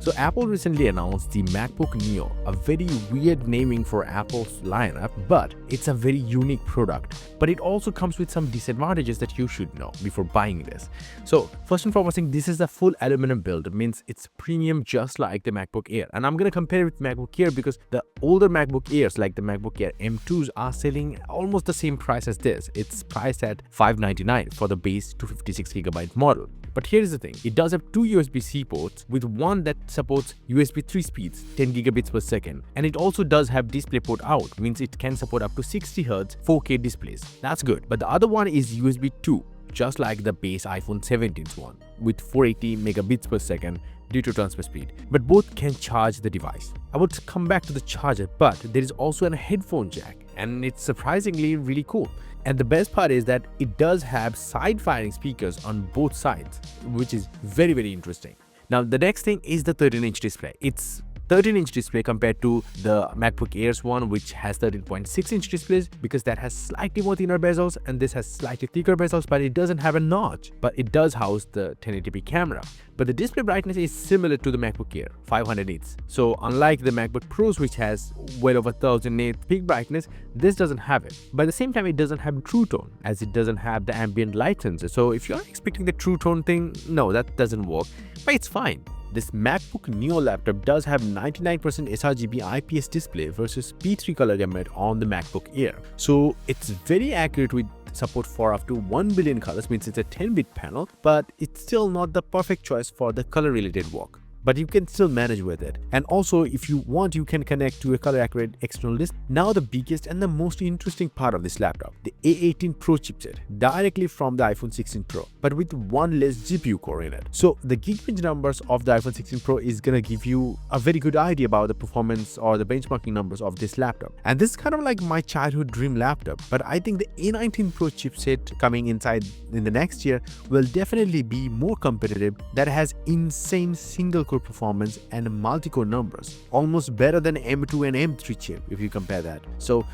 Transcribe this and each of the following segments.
So Apple recently announced the MacBook Neo, a very weird naming for Apple's lineup, but it's a very unique product. But it also comes with some disadvantages that you should know before buying this. So first and foremost, this is a full aluminum build. It means it's premium just like the MacBook Air. And I'm going to compare it with MacBook Air because the older MacBook Airs like the MacBook Air M2s are selling almost the same price as this. It's priced at $599 for the base 256GB model. But here's the thing, it does have two USB-C ports with one that supports USB 3 speeds, 10 gigabits per second. And it also does have DisplayPort out, means it can support up to 60Hz 4K displays. That's good. But the other one is USB 2, just like the base iPhone 17's one, with 480 megabits per second due to transfer speed. But both can charge the device. I would come back to the charger, but there is also a headphone jack, and it's surprisingly really cool. And the best part is that it does have side-firing speakers on both sides, which is very, very interesting. Now, the next thing is the 13-inch display. It's 13-inch display compared to the MacBook Air's one, which has 13.6-inch displays, because that has slightly more thinner bezels and this has slightly thicker bezels, but it doesn't have a notch. But it does house the 1080p camera. But the display brightness is similar to the MacBook Air, 500 nits. So unlike the MacBook Pros, which has well over 1000 nits peak brightness, this doesn't have it. But at the same time, it doesn't have True Tone, as it doesn't have the ambient light sensor. So if you're expecting the True Tone thing, no, that doesn't work. But it's fine. This MacBook Neo laptop does have 99% sRGB IPS display versus P3 color gamut on the MacBook Air. So it's very accurate with support for up to 1 billion colors, means it's a 10-bit panel, but it's still not the perfect choice for the color-related work. But you can still manage with it. And also, if you want, you can connect to a color-accurate external disk. Now the biggest and the most interesting part of this laptop, the A18 Pro chipset, directly from the iPhone 16 Pro, but with one less GPU core in it. So the Geekbench numbers of the iPhone 16 Pro is gonna give you a very good idea about the performance or the benchmarking numbers of this laptop. And this is kind of like my childhood dream laptop, but I think the A19 Pro chipset coming inside in the next year will definitely be more competitive. That has insane single-core performance and multi-core numbers, almost better than M2 and M3 chip if you compare that. So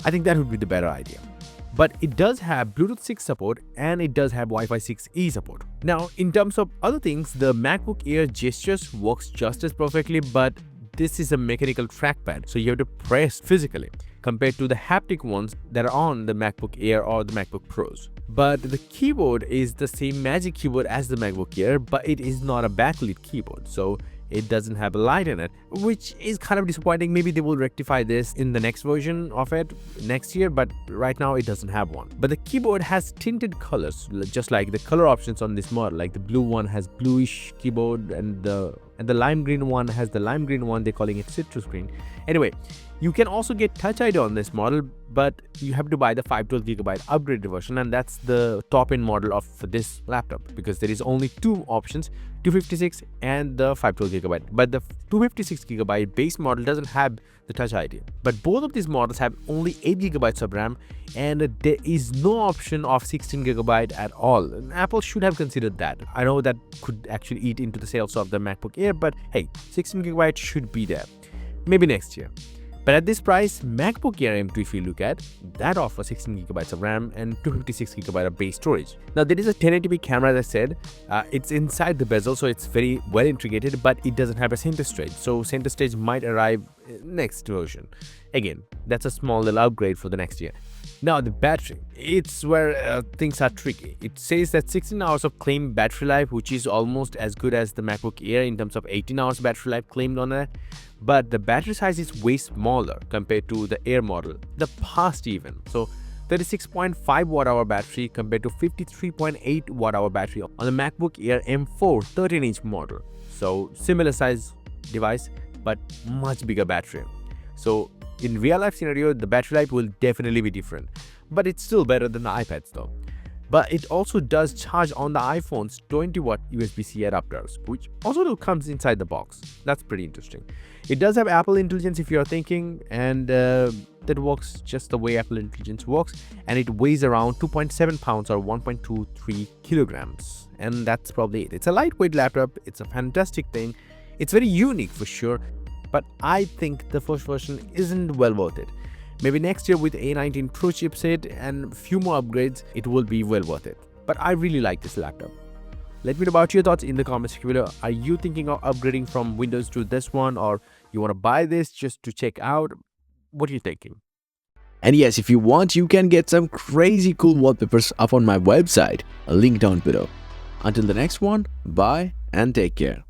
I think that would be the better idea. But it does have Bluetooth 6 support and it does have Wi-Fi 6E support. Now, in terms of other things, the MacBook Air gestures works just as perfectly, but this is a mechanical trackpad, so you have to press physically compared to the haptic ones that are on the MacBook Air or the MacBook Pros. But the keyboard is the same Magic Keyboard as the MacBook Air, but it is not a backlit keyboard, so it doesn't have a light in it, which is kind of disappointing. Maybe they will rectify this in the next version of it next year, but right now it doesn't have one. But the keyboard has tinted colors, just like the color options on this model. Like the blue one has bluish keyboard, and the lime green one has the lime green one. They're calling it citrus green. Anyway, you can also get Touch ID on this model, but you have to buy the 512GB upgraded version, and that's the top-end model of this laptop, because there is only two options, 256 and the 512GB. But the 256GB base model doesn't have the Touch ID. But both of these models have only 8GB of RAM, and there is no option of 16GB at all. And Apple should have considered that. I know that could actually eat into the sales of the MacBook Air, but hey, 16GB should be there. Maybe next year. But at this price, MacBook Air M2, if you look at, that offers 16GB of RAM and 256GB of base storage. Now, there is a 1080p camera, as I said. It's inside the bezel, so it's very well integrated, but it doesn't have a center stage. So center stage might arrive next version. Again, that's a small little upgrade for the next year. Now, the battery, it's where things are tricky. It says that 16 hours of claimed battery life, which is almost as good as the MacBook Air in terms of 18 hours battery life claimed on it. But the battery size is way smaller compared to the Air model, the past even. So 36.5 watt-hour battery compared to 53.8 watt-hour battery on the MacBook Air M4 13-inch model. So similar size device, but much bigger battery. So in real life scenario, the battery life will definitely be different, but it's still better than the iPads though. But it also does charge on the iPhone's 20-watt USB-C adapters, which also comes inside the box. That's pretty interesting. It does have Apple Intelligence if you're thinking, and that works just the way Apple Intelligence works, and it weighs around 2.7 pounds or 1.23 kilograms, and that's probably it. It's a lightweight laptop. It's a fantastic thing. It's very unique for sure, but I think the first version isn't well worth it. Maybe next year with A19 Pro chipset and a few more upgrades, it will be well worth it. But I really like this laptop. Let me know about your thoughts in the comment section below. Are you thinking of upgrading from Windows to this one, or you want to buy this just to check out? What are you thinking? And yes, if you want, you can get some crazy cool wallpapers up on my website, a link down below. Until the next one, bye and take care.